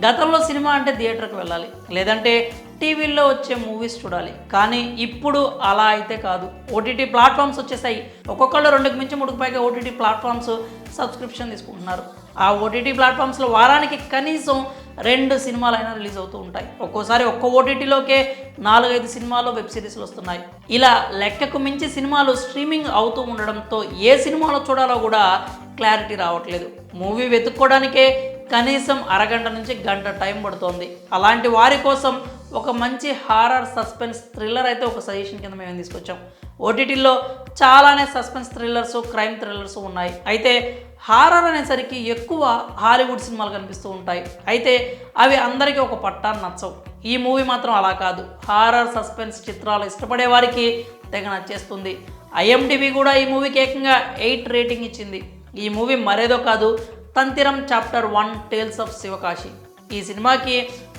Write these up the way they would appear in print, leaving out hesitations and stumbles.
గతంలో సినిమా అంటే థియేటర్కి వెళ్ళాలి, లేదంటే టీవీల్లో వచ్చే మూవీస్ చూడాలి. కానీ ఇప్పుడు అలా అయితే కాదు. ఓటీటీ ప్లాట్ఫామ్స్ వచ్చేసాయి. ఒక్కొక్కళ్ళు 2కి మించి 3కి పైగా ఓటీటీ ప్లాట్ఫామ్స్ సబ్స్క్రిప్షన్ తీసుకుంటున్నారు. ఆ ఓటీటీ ప్లాట్ఫామ్స్లో వారానికి కనీసం 2 సినిమాలైనా రిలీజ్ అవుతూ ఉంటాయి. ఒక్కోసారి ఒక్క ఓటీటీలోకే 4-5 సినిమాలు, వెబ్ సిరీస్లు వస్తున్నాయి. ఇలా లెక్కకు మించి సినిమాలు స్ట్రీమింగ్ అవుతూ ఉండడంతో ఏ సినిమాలో చూడాలో కూడా క్లారిటీ రావట్లేదు. మూవీ వెతుక్కోవడానికే కనీసం అరగంట నుంచి గంట టైం పడుతోంది. అలాంటి వారి కోసం ఒక మంచి హారర్ సస్పెన్స్ థ్రిల్లర్ అయితే ఒక సజెషన్ కింద మేము తీసుకొచ్చాం. ఓటీటీలో చాలానే సస్పెన్స్ థ్రిల్లర్స్, క్రైమ్ థ్రిల్లర్స్ ఉన్నాయి. అయితే హారర్ అనేసరికి ఎక్కువ హాలీవుడ్ సినిమాలు కనిపిస్తూ ఉంటాయి. అయితే అవి అందరికీ ఒక పట్టాన్ని నచ్చవు. ఈ మూవీ మాత్రం అలా కాదు. హారర్ సస్పెన్స్ చిత్రాలు ఇష్టపడే వారికి తెగ నచ్చేస్తుంది. ఐఎండిబి కూడా ఈ మూవీకి ఏకంగా 8 రేటింగ్ ఇచ్చింది. ఈ మూవీ మరేదో కాదు, Thanthiram chapter 1 tales of Sivakasi. ఈ సినిమాకి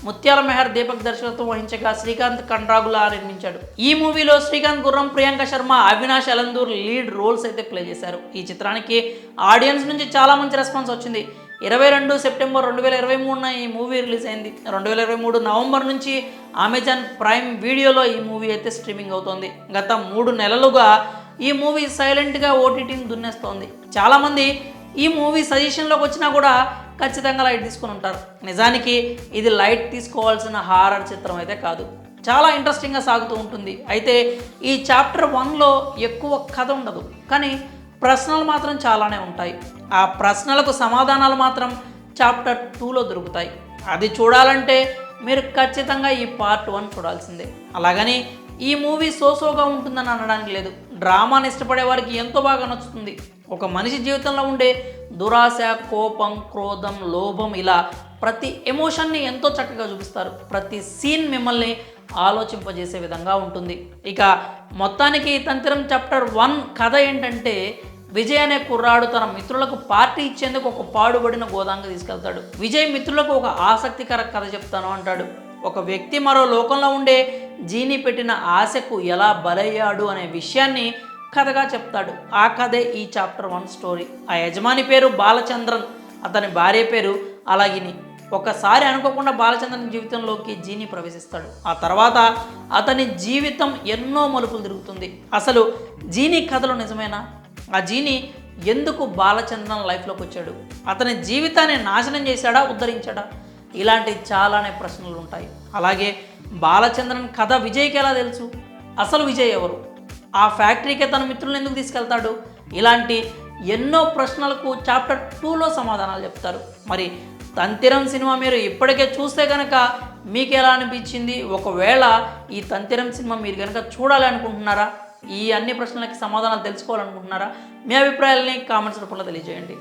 ముత్యాల మెహర్ దీపక్ దర్శకత్వం వహించగా శ్రీకాంత్ కండ్రాగులా నిర్మించాడు. ఈ మూవీలో శ్రీకాంత్ గుర్రం, ప్రియాంక శర్మ, అవినాష్ అలందూర్ లీడ్ రోల్స్ అయితే ప్లే చేశారు. ఈ చిత్రానికి ఆడియన్స్ నుంచి చాలా మంచి రెస్పాన్స్ వచ్చింది. 22 సెప్టెంబర్ 2023న ఈ మూవీ రిలీజ్ అయింది. 2023 నవంబర్ నుంచి అమెజాన్ ప్రైమ్ వీడియోలో ఈ మూవీ అయితే స్ట్రీమింగ్ అవుతోంది. గత 3 నెలలుగా ఈ మూవీ సైలెంట్గా ఓటీటీని దున్నేస్తోంది. చాలామంది ఈ మూవీ సజెషన్లోకి వచ్చినా కూడా ఖచ్చితంగా లైట్ తీసుకుని ఉంటారు. నిజానికి ఇది లైట్ తీసుకోవాల్సిన హారర్ చిత్రం అయితే కాదు. చాలా ఇంట్రెస్టింగ్గా సాగుతూ ఉంటుంది. అయితే ఈ చాప్టర్ 1లో ఎక్కువ కథ ఉండదు, కానీ ప్రశ్నలు మాత్రం చాలానే ఉంటాయి. ఆ ప్రశ్నలకు సమాధానాలు మాత్రం చాప్టర్ 2లో దొరుకుతాయి. అది చూడాలంటే మీరు ఖచ్చితంగా ఈ పార్ట్ 1 చూడాల్సిందే. అలాగని ఈ మూవీ సోసోగా ఉంటుందని అనడానికి లేదు. డ్రామాని ఇష్టపడే వారికి ఎంతో బాగా నచ్చుతుంది. ఒక మనిషి జీవితంలో ఉండే దురాశ, కోపం, క్రోధం, లోభం, ఇలా ప్రతి ఎమోషన్ని ఎంతో చక్కగా చూపిస్తారు. ప్రతి సీన్ మిమ్మల్ని ఆలోచింపజేసే విధంగా ఉంటుంది. ఇక మొత్తానికి తంతిరం చాప్టర్ 1 కథ ఏంటంటే, విజయ్ అనే కుర్రాడు తన మిత్రులకు పార్టీ ఇచ్చేందుకు ఒక పాడుబడిన గోదాంగా తీసుకెళ్తాడు. విజయ్ మిత్రులకు ఒక ఆసక్తికర కథ చెప్తాను అంటాడు. ఒక వ్యక్తి మరో లోకంలో ఉండే జీని పెట్టిన ఆశకు ఎలా బలయ్యాడు అనే విషయాన్ని కథగా చెప్తాడు. ఆ కథే ఈ చాప్టర్ 1 స్టోరీ. ఆ యజమాని పేరు బాలచంద్రన్, అతని భార్య పేరు అలాగిని. ఒకసారి అనుకోకుండా బాలచంద్రన్ జీవితంలోకి జీని ప్రవేశిస్తాడు. ఆ తర్వాత అతని జీవితం ఎన్నో మలుపులు తిరుగుతుంది. అసలు జీని కథలో నిజమేనా? ఆ జీని ఎందుకు బాలచంద్రన్ లైఫ్లోకి వచ్చాడు? అతని జీవితాన్ని నాశనం చేశాడా, ఉద్ధరించాడా? ఇలాంటి చాలానే ప్రశ్నలు ఉంటాయి. అలాగే బాలచంద్రన్ కథ విజయ్కి ఎలా తెలుసు? అసలు విజయ్ ఎవరు? ఆ ఫ్యాక్టరీకి తన మిత్రులను ఎందుకు తీసుకెళ్తాడు? ఇలాంటి ఎన్నో ప్రశ్నలకు చాప్టర్ 2లో సమాధానాలు చెప్తారు. మరి తంతిరం సినిమా మీరు ఇప్పటికే చూస్తే కనుక మీకు ఎలా అనిపించింది? ఒకవేళ ఈ తంతిరం సినిమా మీరు కనుక చూడాలి అనుకుంటున్నారా? ఈ అన్ని ప్రశ్నలకి సమాధానాలు తెలుసుకోవాలనుకుంటున్నారా? మీ అభిప్రాయాలని కామెంట్స్ రూపంలో తెలియజేయండి.